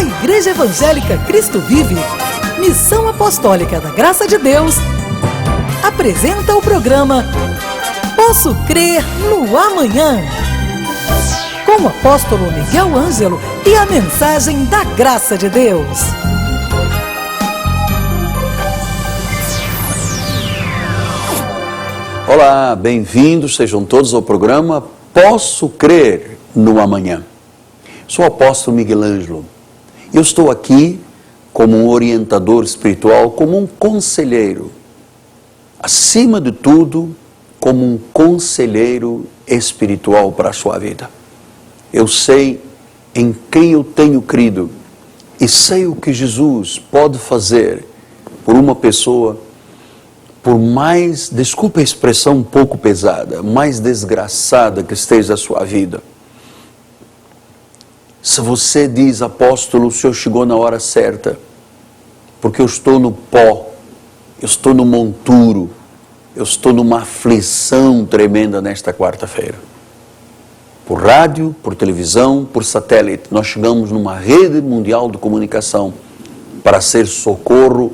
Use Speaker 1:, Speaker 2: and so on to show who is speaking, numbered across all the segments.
Speaker 1: A Igreja Evangélica Cristo Vive, Missão Apostólica da Graça de Deus, apresenta o programa Posso Crer no Amanhã, com o apóstolo Miguel Ângelo e a mensagem da Graça de Deus.
Speaker 2: Olá, bem-vindos sejam todos ao programa Posso Crer no Amanhã. Sou o apóstolo Miguel Ângelo. Eu estou aqui como um orientador espiritual, como um conselheiro. Acima de tudo, como um conselheiro espiritual para a sua vida. Eu sei em quem eu tenho crido e sei o que Jesus pode fazer por uma pessoa, por mais, desculpa a expressão um pouco pesada, mais desgraçada que esteja a sua vida. Se você diz, apóstolo, o senhor chegou na hora certa, porque eu estou no pó, eu estou no monturo, eu estou numa aflição tremenda nesta quarta-feira. Por rádio, por televisão, por satélite, nós chegamos numa rede mundial de comunicação para ser socorro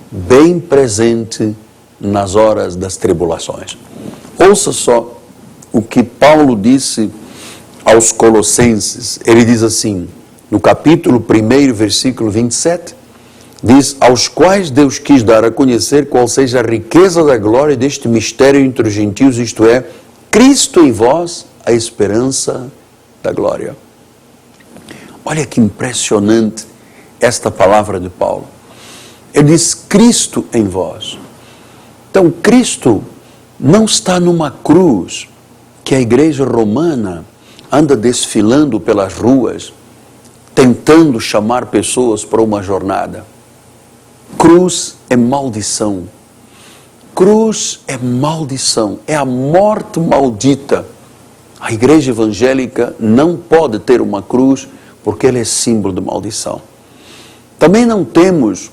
Speaker 2: bem presente nas horas das tribulações. Ouça só o que Paulo disse aos Colossenses. Ele diz assim, no capítulo 1, versículo 27, diz, aos quais Deus quis dar a conhecer qual seja a riqueza da glória deste mistério entre os gentios, isto é, Cristo em vós, a esperança da glória. Olha que impressionante esta palavra de Paulo. Ele diz, Cristo em vós. Então, Cristo não está numa cruz que a igreja romana anda desfilando pelas ruas, tentando chamar pessoas para uma jornada. Cruz é maldição. Cruz é maldição, é a morte maldita. A igreja evangélica não pode ter uma cruz porque ela é símbolo de maldição. Também não temos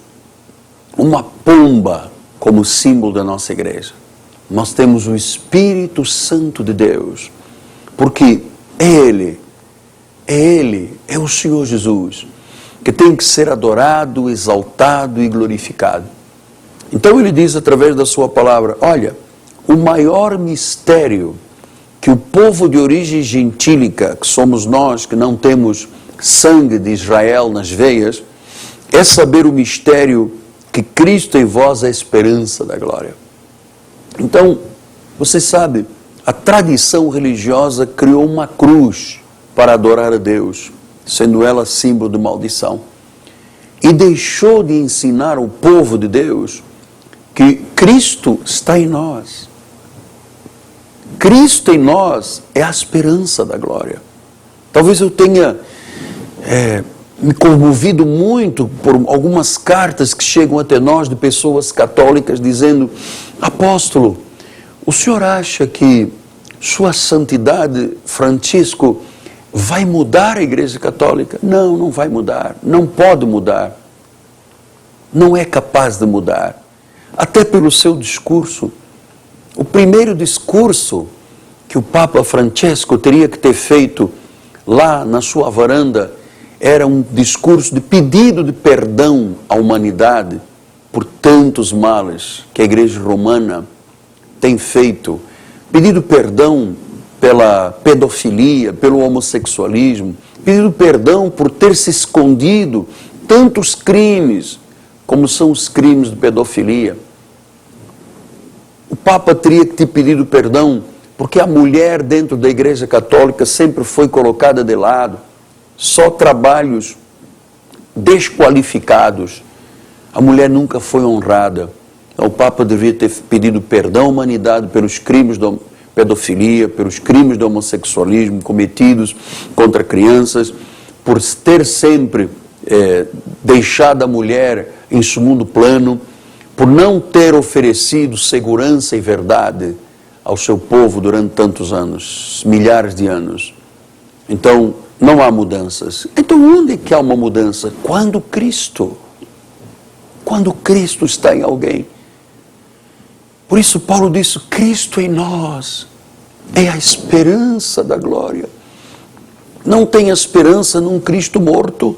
Speaker 2: uma pomba como símbolo da nossa igreja. Nós temos o Espírito Santo de Deus, porque Ele, é o Senhor Jesus, que tem que ser adorado, exaltado e glorificado. Então ele diz através da sua palavra, olha, o maior mistério que o povo de origem gentílica, que somos nós, que não temos sangue de Israel nas veias, é saber o mistério que Cristo em vós é a esperança da glória. Então, você sabe, a tradição religiosa criou uma cruz para adorar a Deus, sendo ela símbolo de maldição. E deixou de ensinar ao povo de Deus que Cristo está em nós. Cristo em nós é a esperança da glória. Talvez eu tenha me comovido muito por algumas cartas que chegam até nós de pessoas católicas dizendo, apóstolo, o senhor acha que sua santidade, Francisco, vai mudar a igreja católica? Não, não vai mudar, não pode mudar, não é capaz de mudar, até pelo seu discurso. O primeiro discurso que o Papa Francesco teria que ter feito lá na sua varanda era um discurso de pedido de perdão à humanidade por tantos males que a igreja romana tem feito, pedido perdão pela pedofilia, pelo homossexualismo, pedido perdão por ter se escondido tantos crimes, como são os crimes de pedofilia. O Papa teria que ter pedido perdão, porque a mulher dentro da Igreja Católica sempre foi colocada de lado, só trabalhos desqualificados. A mulher nunca foi honrada. O Papa deveria ter pedido perdão à humanidade pelos crimes de pedofilia, pelos crimes de homossexualismo cometidos contra crianças, por ter sempre deixado a mulher em segundo plano, por não ter oferecido segurança e verdade ao seu povo durante tantos anos, milhares de anos. Então, não há mudanças. Então, onde é que há uma mudança? Quando Cristo está em alguém. Por isso Paulo disse, Cristo em nós é a esperança da glória. Não tem esperança num Cristo morto.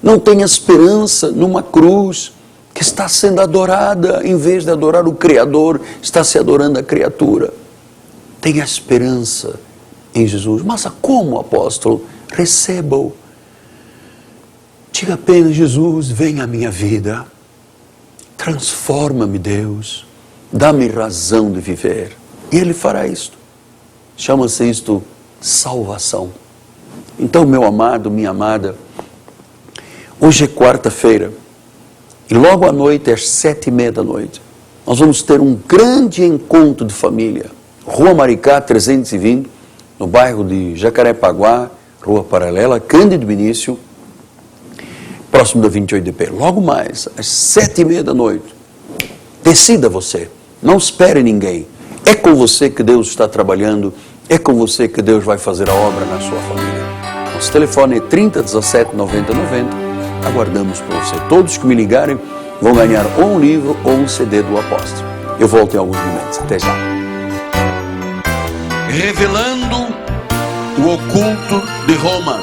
Speaker 2: Não tenha esperança numa cruz que está sendo adorada, em vez de adorar o Criador, está se adorando a criatura. Tenha esperança em Jesus. Mas como, apóstolo? Receba-o. Diga apenas: Jesus, vem à minha vida. Transforma-me, Deus. Dá-me razão de viver. E Ele fará isto. Chama-se isto salvação. Então, meu amado, minha amada, hoje é quarta-feira. E logo à noite, às 7h30, nós vamos ter um grande encontro de família. Rua Maricá 320, no bairro de Jacarepaguá, Rua Paralela, Cândido Vinícius, próximo da 28DP. Logo mais, às 7h30. Decida você, não espere ninguém. É com você que Deus está trabalhando, é com você que Deus vai fazer a obra na sua família. Nosso telefone é 3017 9090. Aguardamos por você. Todos que me ligarem vão ganhar ou um livro ou um CD do apóstolo. Eu volto em alguns momentos. Até já. Revelando o oculto de Roma.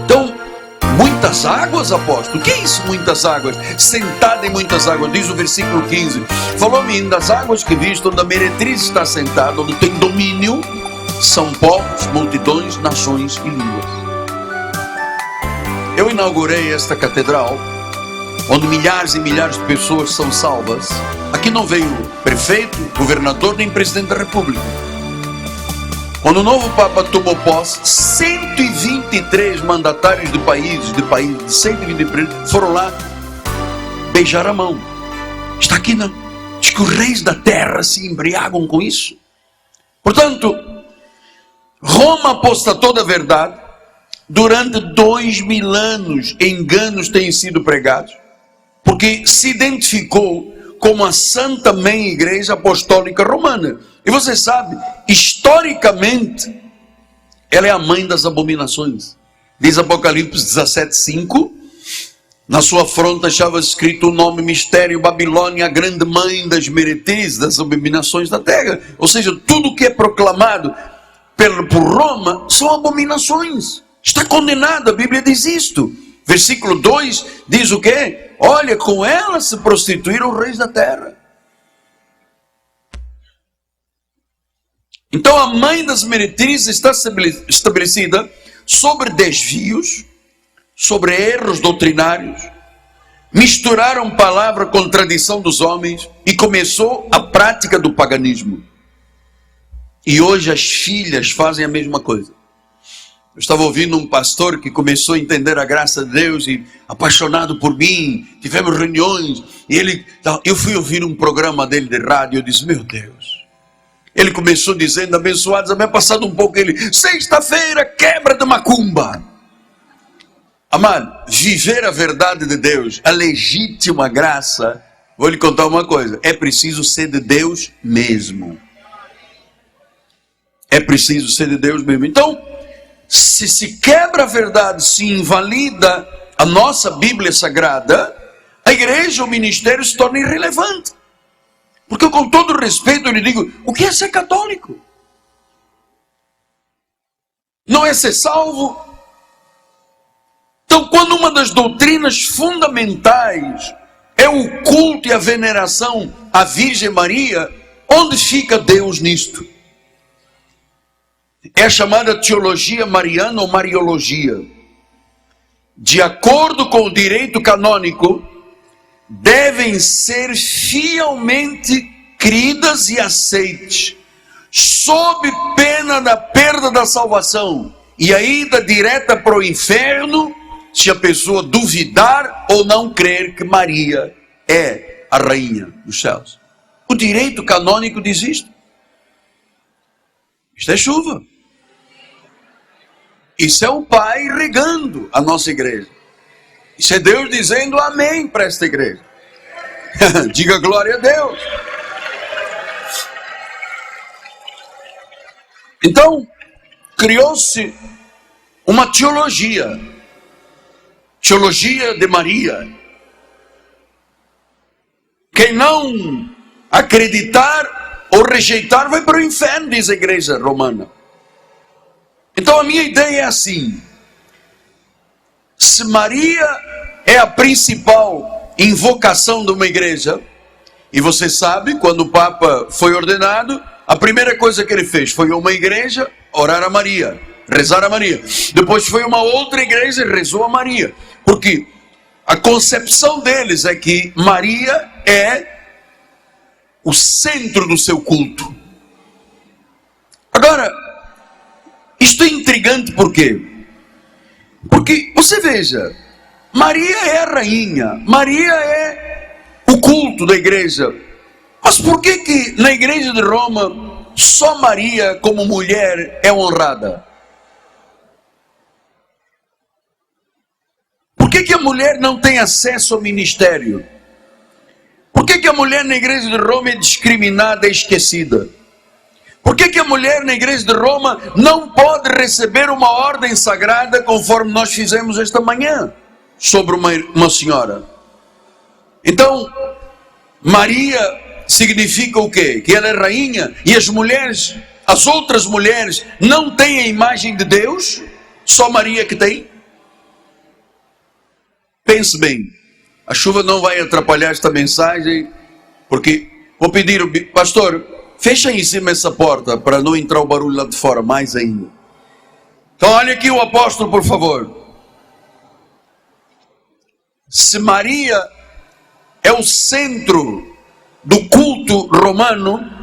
Speaker 2: Então, muitas águas, apóstolo? O que é isso, muitas águas? Sentada em muitas águas, diz o versículo 15. Falou-me das águas que visto, onde a meretriz está sentada, onde tem domínio. São povos, multidões, nações e línguas. Eu inaugurei esta catedral, onde milhares e milhares de pessoas são salvas. Aqui não veio prefeito, governador, nem presidente da república. Quando o novo Papa tomou posse, 123 mandatários de 123 foram lá beijar a mão. Está aqui, não? Diz que os reis da terra se embriagam com isso. Portanto, Roma apostatou da verdade. Durante 2000 anos, enganos têm sido pregados, porque se identificou como a Santa Mãe Igreja Apostólica Romana. E você sabe, historicamente, ela é a mãe das abominações. Diz Apocalipse 17:5, na sua fronte estava escrito o nome mistério Babilônia, a grande mãe das meretrizes, das abominações da terra. Ou seja, tudo que é proclamado por Roma são abominações. Está condenado, a Bíblia diz isto. Versículo 2 diz o quê? Olha, com ela se prostituíram os reis da terra. Então a mãe das meretrizes está estabelecida sobre desvios, sobre erros doutrinários. Misturaram palavra com tradição dos homens e começou a prática do paganismo. E hoje as filhas fazem a mesma coisa. Eu estava ouvindo um pastor que começou a entender a graça de Deus e apaixonado por mim, tivemos reuniões, e eu fui ouvir um programa dele de rádio, eu disse, meu Deus. Ele começou dizendo, abençoados, havia passado um pouco, ele, sexta-feira, quebra de macumba. Amado, viver a verdade de Deus, a legítima graça, vou lhe contar uma coisa, é preciso ser de Deus mesmo. É preciso ser de Deus mesmo. Então, se quebra a verdade, se invalida a nossa Bíblia Sagrada, a igreja, o ministério se torna irrelevante. Porque com todo respeito eu lhe digo, o que é ser católico? Não é ser salvo? Então, quando uma das doutrinas fundamentais é o culto e a veneração à Virgem Maria, onde fica Deus nisto? É a chamada teologia mariana ou mariologia. De acordo com o direito canônico, devem ser fielmente cridas e aceites, sob pena da perda da salvação e a ida direta para o inferno, se a pessoa duvidar ou não crer que Maria é a rainha dos céus. O direito canônico diz isto. Isto é chuva. Isso é o Pai regando a nossa igreja. Isso é Deus dizendo amém para esta igreja. Diga glória a Deus. Então, criou-se uma teologia de Maria. Quem não acreditar ou rejeitar vai para o inferno, diz a igreja romana. Então a minha ideia é assim: se Maria é a principal invocação de uma igreja, e você sabe, quando o Papa foi ordenado, a primeira coisa que ele fez foi uma igreja orar a Maria, rezar a Maria. Depois foi uma outra igreja e rezou a Maria. Porque a concepção deles é que Maria é o centro do seu culto. Agora, isto é intrigante por quê? Porque, você veja, Maria é a rainha, Maria é o culto da igreja. Mas por que na igreja de Roma só Maria como mulher é honrada? Por que a mulher não tem acesso ao ministério? Por que a mulher na igreja de Roma é discriminada e esquecida? Por que a mulher na igreja de Roma não pode receber uma ordem sagrada, conforme nós fizemos esta manhã, sobre uma senhora? Então, Maria significa o quê? Que ela é rainha, e as mulheres, as outras mulheres, não têm a imagem de Deus? Só Maria que tem? Pense bem, a chuva não vai atrapalhar esta mensagem, porque vou pedir, pastor, fecha aí em cima essa porta, para não entrar o barulho lá de fora, mais ainda. Então olha aqui o apóstolo, por favor. Se Maria é o centro do culto romano,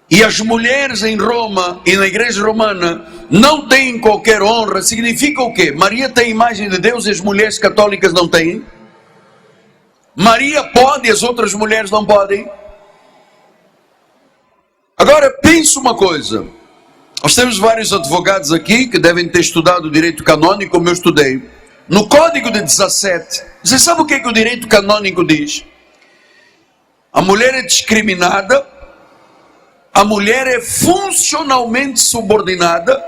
Speaker 2: e as mulheres em Roma e na igreja romana não têm qualquer honra, significa o quê? Maria tem a imagem de Deus e as mulheres católicas não têm? Maria pode e as outras mulheres não podem? Agora pense uma coisa, nós temos vários advogados aqui que devem ter estudado direito canônico como eu estudei. No Código de 17, você sabe o que o direito canônico diz? A mulher é discriminada, a mulher é funcionalmente subordinada,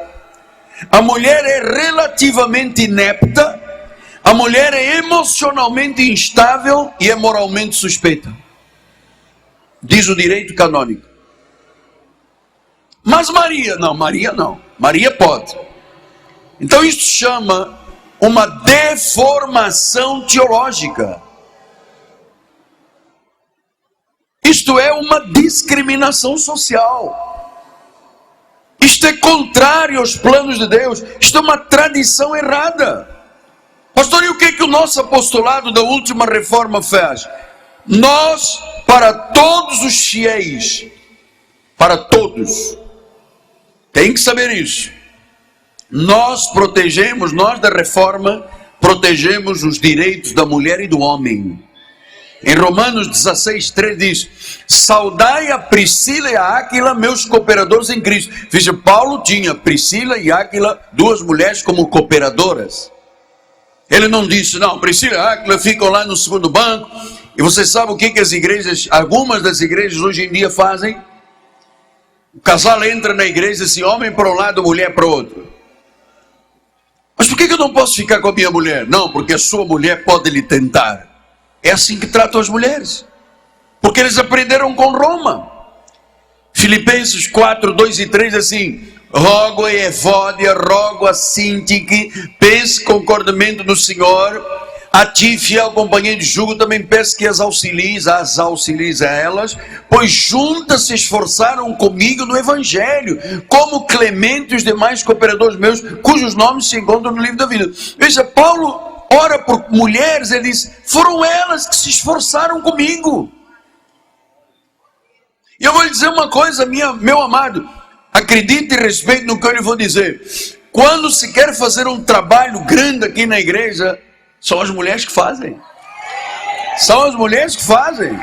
Speaker 2: a mulher é relativamente inepta, a mulher é emocionalmente instável e é moralmente suspeita. Diz o direito canônico. Mas Maria não, Maria pode. Então isso chama uma deformação teológica. Isto é uma discriminação social. Isto é contrário aos planos de Deus. Isto é uma tradição errada. Pastor, e o que o nosso apostolado da última reforma faz? Nós, para todos os fiéis, para todos, tem que saber isso. Nós da reforma, protegemos os direitos da mulher e do homem. Em Romanos 16:3 diz: saudai a Priscila e a Áquila, meus cooperadores em Cristo. Veja, Paulo tinha Priscila e Áquila, duas mulheres como cooperadoras. Ele não disse, não, Priscila e Áquila ficam lá no segundo banco. E você sabe o que as igrejas, algumas das igrejas hoje em dia fazem? O casal entra na igreja assim, homem para um lado, mulher para o outro. Mas por que eu não posso ficar com a minha mulher? Não, porque a sua mulher pode lhe tentar. É assim que tratam as mulheres, porque eles aprenderam com Roma. Filipenses 4:2-3 assim: rogo a Evódia, rogo a Sintique, pense concordemente no Senhor. A ti, fiel companheiro de jugo, também peço que as auxilies a elas, pois juntas se esforçaram comigo no Evangelho, como Clemente e os demais cooperadores meus, cujos nomes se encontram no livro da vida. Veja, Paulo ora por mulheres, ele diz, foram elas que se esforçaram comigo. E eu vou lhe dizer uma coisa, meu amado, acredite e respeite no que eu lhe vou dizer. Quando se quer fazer um trabalho grande aqui na igreja, são as mulheres que fazem. São as mulheres que fazem.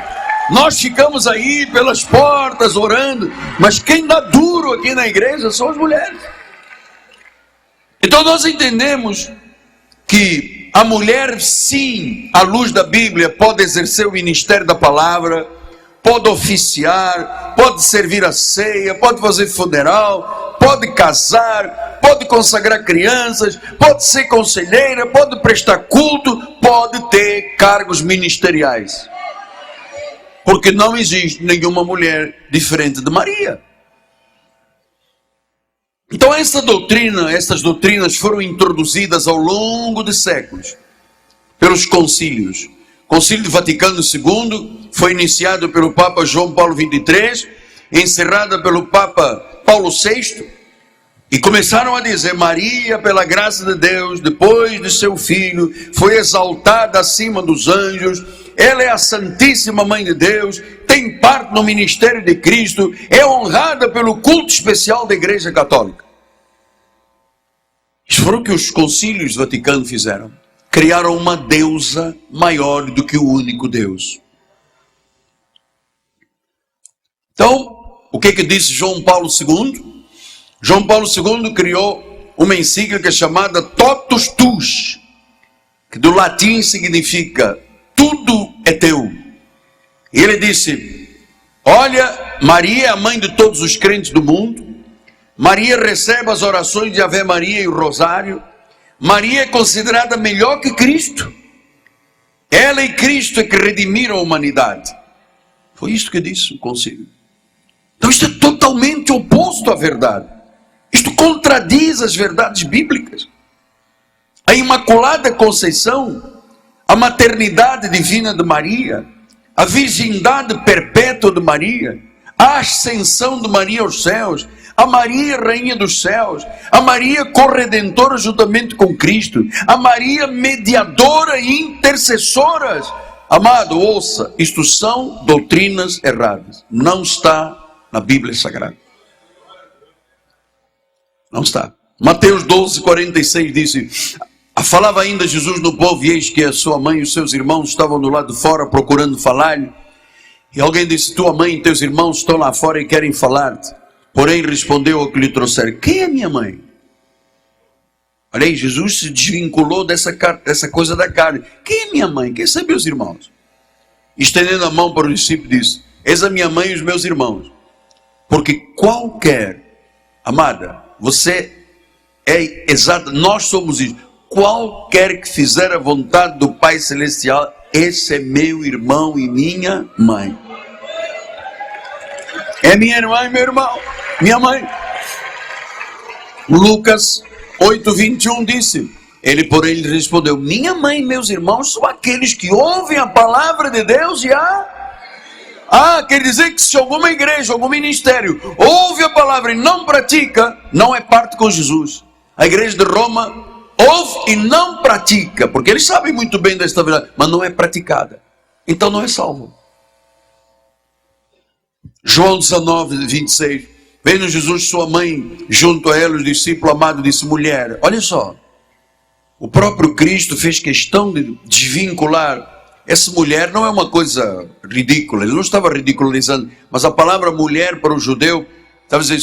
Speaker 2: Nós ficamos aí pelas portas orando, mas quem dá duro aqui na igreja são as mulheres. Então nós entendemos que a mulher, sim, à luz da Bíblia, pode exercer o ministério da palavra, pode oficiar, pode servir a ceia, pode fazer funeral, pode casar, pode consagrar crianças, pode ser conselheira, pode prestar culto, pode ter cargos ministeriais. Porque não existe nenhuma mulher diferente de Maria. Então essas doutrinas foram introduzidas ao longo de séculos pelos concílios. O Concílio do Vaticano II foi iniciado pelo Papa João Paulo XXIII, encerrada pelo Papa Paulo VI, e começaram a dizer: Maria, pela graça de Deus, depois de seu filho, foi exaltada acima dos anjos, ela é a Santíssima Mãe de Deus, tem parte no ministério de Cristo, é honrada pelo culto especial da Igreja Católica. Isso foi o que os concílios do Vaticano fizeram. Criaram uma deusa maior do que o único Deus. Então, o que disse João Paulo II? João Paulo II criou uma encíclica chamada Totus Tuus, que do latim significa tudo é teu. E ele disse: olha, Maria é a mãe de todos os crentes do mundo. Maria recebe as orações de Ave Maria e o Rosário. Maria é considerada melhor que Cristo. Ela e Cristo é que redimiram a humanidade. Foi isso que disse o concílio. Então isto é totalmente oposto à verdade. Isto contradiz as verdades bíblicas. A Imaculada Conceição, a maternidade divina de Maria, a virgindade perpétua de Maria, a ascensão de Maria aos céus, a Maria Rainha dos Céus, a Maria corredentora juntamente com Cristo, a Maria mediadora e intercessoras. Amado, ouça, isto são doutrinas erradas. Não está na Bíblia Sagrada. Não está. Mateus 12:46 disse: falava ainda Jesus no povo, e eis que a sua mãe e os seus irmãos estavam do lado de fora procurando falar-lhe. E alguém disse: tua mãe e teus irmãos estão lá fora e querem falar-te. Porém respondeu ao que lhe trouxeram: quem é minha mãe? Olha aí, Jesus se desvinculou dessa coisa da carne. Quem é minha mãe? Quem são meus irmãos? Estendendo a mão para o discípulo, disse: eis a minha mãe e os meus irmãos. Porque qualquer, amada, você é exato, nós somos isso. Qualquer que fizer a vontade do Pai Celestial, esse é meu irmão e minha mãe. É minha irmã e meu irmão, minha mãe. Lucas 8:21 disse: ele, porém, lhe respondeu: minha mãe e meus irmãos são aqueles que ouvem a palavra de Deus e quer dizer que se alguma igreja, algum ministério ouve a palavra e não pratica, não é parte com Jesus. A igreja de Roma ouve e não pratica, porque eles sabem muito bem desta verdade, mas não é praticada, então não é salvo. João 19:26, vendo Jesus sua mãe junto a ela, o discípulo amado disse: mulher, olha só, o próprio Cristo fez questão de desvincular. Essa mulher não é uma coisa ridícula, ele não estava ridicularizando, mas a palavra mulher para o judeu estava dizendo: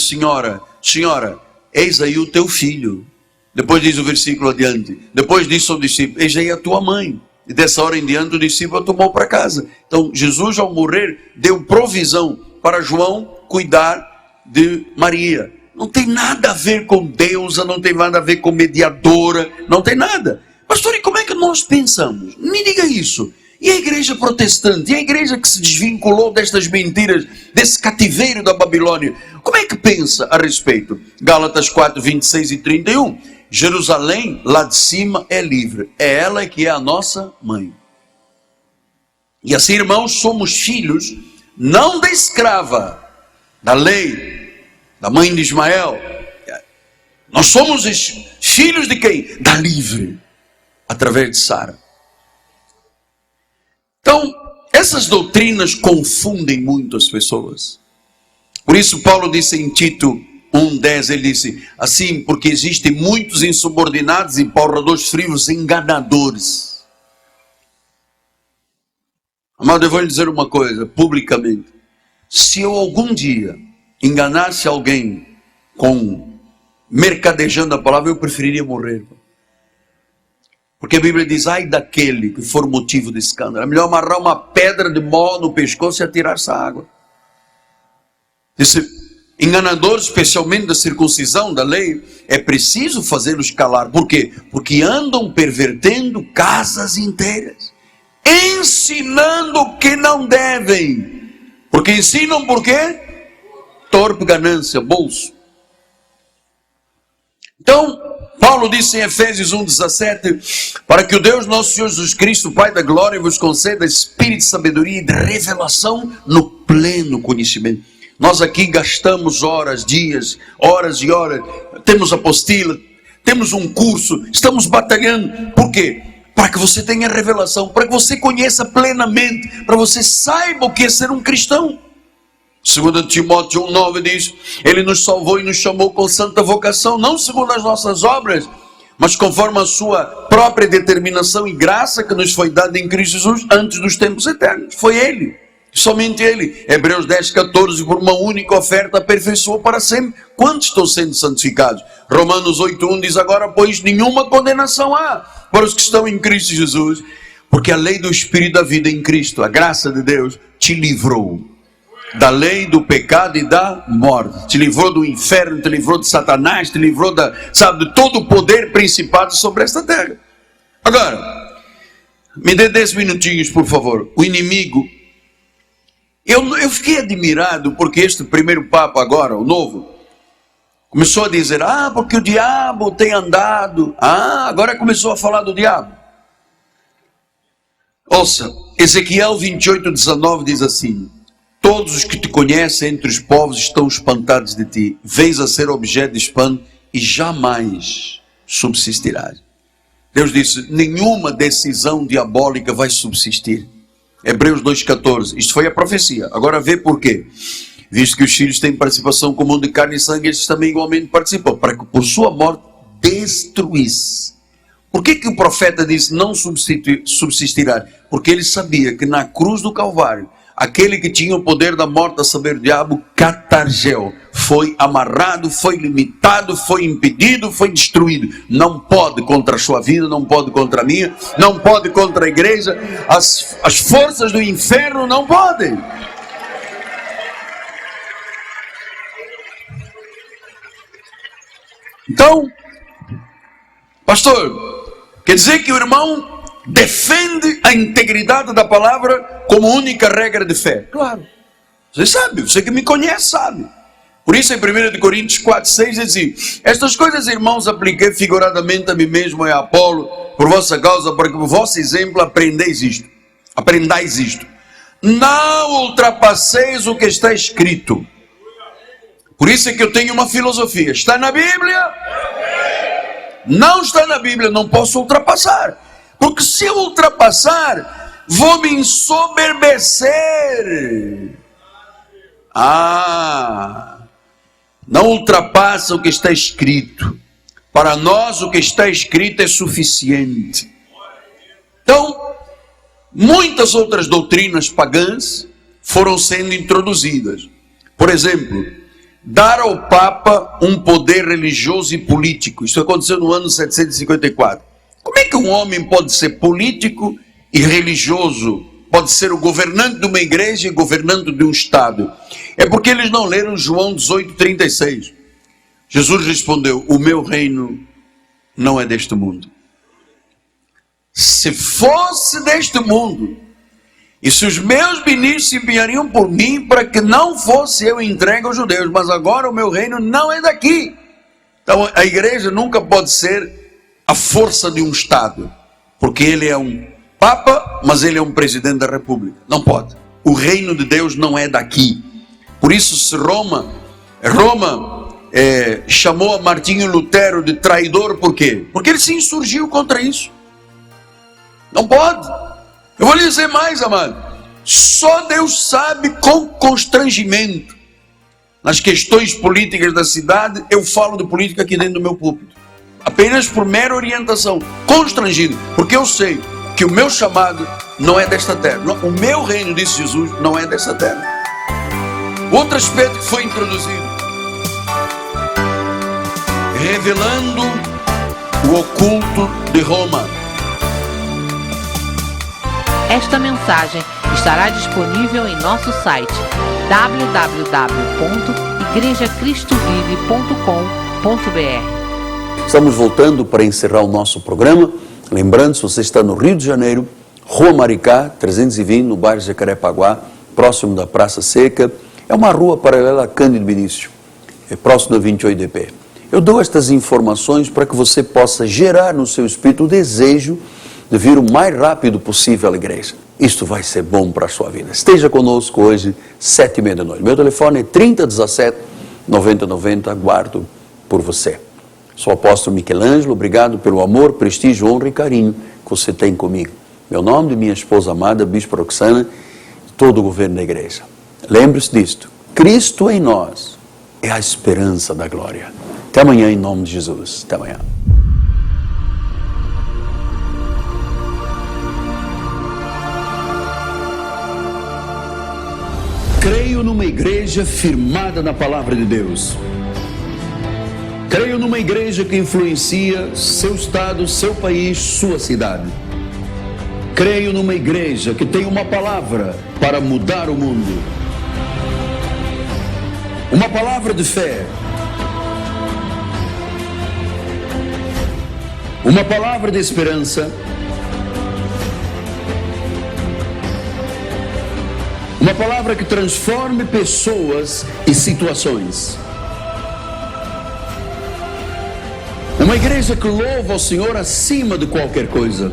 Speaker 2: senhora, eis aí o teu filho. Depois diz o versículo adiante, depois disse ao discípulo: eis aí a tua mãe. E dessa hora em diante o discípulo a tomou para casa. Então Jesus, ao morrer, deu provisão para João cuidar de Maria. Não tem nada a ver com deusa, não tem nada a ver com mediadora, não tem nada. Pastor, e como é que nós pensamos? Me diga isso. E a igreja protestante, e a igreja que se desvinculou destas mentiras, desse cativeiro da Babilônia, como é que pensa a respeito? Gálatas 4:26 e 31. Jerusalém, lá de cima, é livre. É ela que é a nossa mãe. E assim, irmãos, somos filhos, não da escrava, da lei, da mãe de Ismael. Nós somos filhos de quem? Da livre, através de Sara. Então, essas doutrinas confundem muito as pessoas. Por isso Paulo disse em Tito 1:10, ele disse assim: porque existem muitos insubordinados, empalradores frívolos, enganadores. Amado, eu vou lhe dizer uma coisa publicamente: se eu algum dia enganasse alguém mercadejando a palavra, eu preferiria morrer. Porque a Bíblia diz: ai daquele que for motivo de escândalo. É melhor amarrar uma pedra de mó no pescoço e atirar-se à água. Esse enganador, especialmente da circuncisão, da lei, é preciso fazê-los calar. Por quê? Porque andam pervertendo casas inteiras, ensinando o que não devem. Porque ensinam por quê? Torpe ganância, bolso. Então, Paulo disse em Efésios 1,17, para que o Deus nosso Senhor Jesus Cristo, Pai da glória, vos conceda espírito de sabedoria e de revelação no pleno conhecimento. Nós aqui gastamos horas, dias, horas e horas, temos apostila, temos um curso, estamos batalhando. Por quê? Para que você tenha revelação, para que você conheça plenamente, para que você saiba o que é ser um cristão. 2 Timóteo 1,9 diz, Ele nos salvou e nos chamou com santa vocação, não segundo as nossas obras, mas conforme a sua própria determinação e graça que nos foi dada em Cristo Jesus antes dos tempos eternos. Foi Ele, somente Ele. Hebreus 10,14, por uma única oferta aperfeiçoou para sempre quantos estão sendo santificados. Romanos 8,1 diz, agora pois nenhuma condenação há para os que estão em Cristo Jesus, porque a lei do Espírito da vida em Cristo, a graça de Deus, te livrou da lei do pecado e da morte, te livrou do inferno, te livrou de Satanás, te livrou de todo o poder principado sobre esta terra. Agora, me dê 10 minutinhos, por favor. O inimigo, eu fiquei admirado porque este primeiro Papa agora, o novo, começou a dizer, porque o diabo tem andado, agora começou a falar do diabo. Ouça, Ezequiel 28,19 diz assim, todos os que te conhecem entre os povos estão espantados de ti. Vens a ser objeto de espanto e jamais subsistirás. Deus disse, nenhuma decisão diabólica vai subsistir. Hebreus 2,14. Isto foi a profecia. Agora vê por quê. Visto que os filhos têm participação comum de carne e sangue, estes também igualmente participam, para que por sua morte destruísse. Por que o profeta disse não subsistirá? Porque ele sabia que na cruz do Calvário, aquele que tinha o poder da morte, a saber, o diabo, catargeu, foi amarrado, foi limitado, foi impedido, foi destruído. Não pode contra a sua vida, não pode contra a minha, não pode contra a igreja, as forças do inferno não podem. Então, pastor, quer dizer que o irmão defende a integridade da palavra como única regra de fé? Claro, você sabe, você que me conhece sabe. Por isso em 1 Coríntios 4,6 diz assim, estas coisas, irmãos, apliquei figuradamente a mim mesmo e a Apolo, por vossa causa, para que por vosso exemplo aprendais isto. Não ultrapasseis o que está escrito. Por isso é que eu tenho uma filosofia, está na Bíblia? Não está na Bíblia, não posso ultrapassar. Porque se eu ultrapassar, vou me ensoberbecer. Não ultrapassa o que está escrito. Para nós o que está escrito é suficiente. Então, muitas outras doutrinas pagãs foram sendo introduzidas. Por exemplo, dar ao Papa um poder religioso e político. Isso aconteceu no ano 754. Como é que um homem pode ser político e religioso? Pode ser o governante de uma igreja e governante de um estado? É porque eles não leram João 18,36. Jesus respondeu, o meu reino não é deste mundo. Se fosse deste mundo, e se os meus ministros se empenhariam por mim para que não fosse eu entregue aos judeus, mas agora o meu reino não é daqui. Então a igreja nunca pode ser a força de um Estado, porque ele é um Papa, mas ele é um presidente da República. Não pode. O reino de Deus não é daqui. Por isso, se Roma chamou a Martinho Lutero de traidor, por quê? Porque ele se insurgiu contra isso. Não pode. Eu vou lhe dizer mais, amado. Só Deus sabe com constrangimento. Nas questões políticas da cidade, eu falo de política aqui dentro do meu púlpito. Apenas por mera orientação, constrangido, porque eu sei que o meu chamado não é desta terra. O meu reino, disse Jesus, não é desta terra. Outro aspecto que foi introduzido, revelando o oculto de Roma.
Speaker 3: Esta mensagem estará disponível em nosso site www.igrejacristovive.com.br.
Speaker 2: Estamos voltando para encerrar o nosso programa. Lembrando, se você está no Rio de Janeiro, Rua Maricá, 320, no bairro Jacarepaguá, próximo da Praça Seca. É uma rua paralela a Cândido Vinícius, é próximo da 28DP. Eu dou estas informações para que você possa gerar no seu espírito o desejo de vir o mais rápido possível à igreja. Isto vai ser bom para a sua vida. Esteja conosco hoje, 7h30 da noite. Meu telefone é 3017-9090, aguardo por você. Sou o apóstolo Michelangelo, obrigado pelo amor, prestígio, honra e carinho que você tem comigo. Meu nome de minha esposa amada, Bispo Roxana, todo o governo da igreja. Lembre-se disto, Cristo em nós é a esperança da glória. Até amanhã, em nome de Jesus. Até amanhã. Creio numa igreja firmada na palavra de Deus. Creio numa igreja que influencia seu estado, seu país, sua cidade. Creio numa igreja que tem uma palavra para mudar o mundo. Uma palavra de fé. Uma palavra de esperança. Uma palavra que transforme pessoas e situações. Uma igreja que louva ao Senhor acima de qualquer coisa.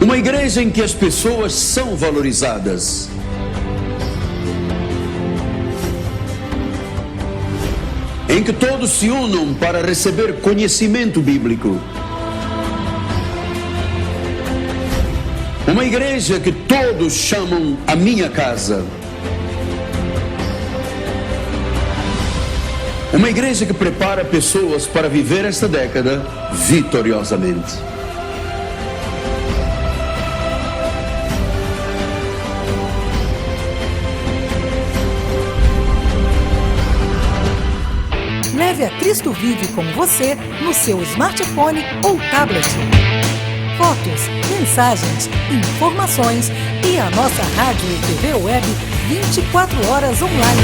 Speaker 2: Uma igreja em que as pessoas são valorizadas. Em que todos se unam para receber conhecimento bíblico. Uma igreja que todos chamam a minha casa. Uma igreja que prepara pessoas para viver esta década vitoriosamente.
Speaker 1: Leve a Cristo Vive com você no seu smartphone ou tablet. Fotos, mensagens, informações e a nossa rádio e TV web 24 horas online.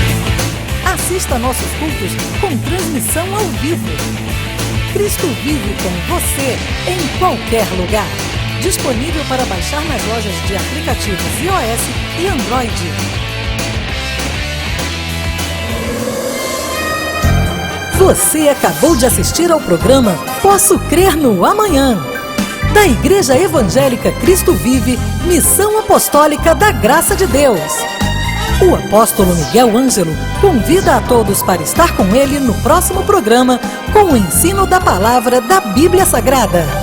Speaker 1: Assista nossos cultos com transmissão ao vivo. Cristo Vive com você em qualquer lugar. Disponível para baixar nas lojas de aplicativos iOS e Android. Você acabou de assistir ao programa Posso Crer no Amanhã, da Igreja Evangélica Cristo Vive, Missão Apostólica da Graça de Deus. O apóstolo Miguel Ângelo convida a todos para estar com ele no próximo programa com o ensino da palavra da Bíblia Sagrada.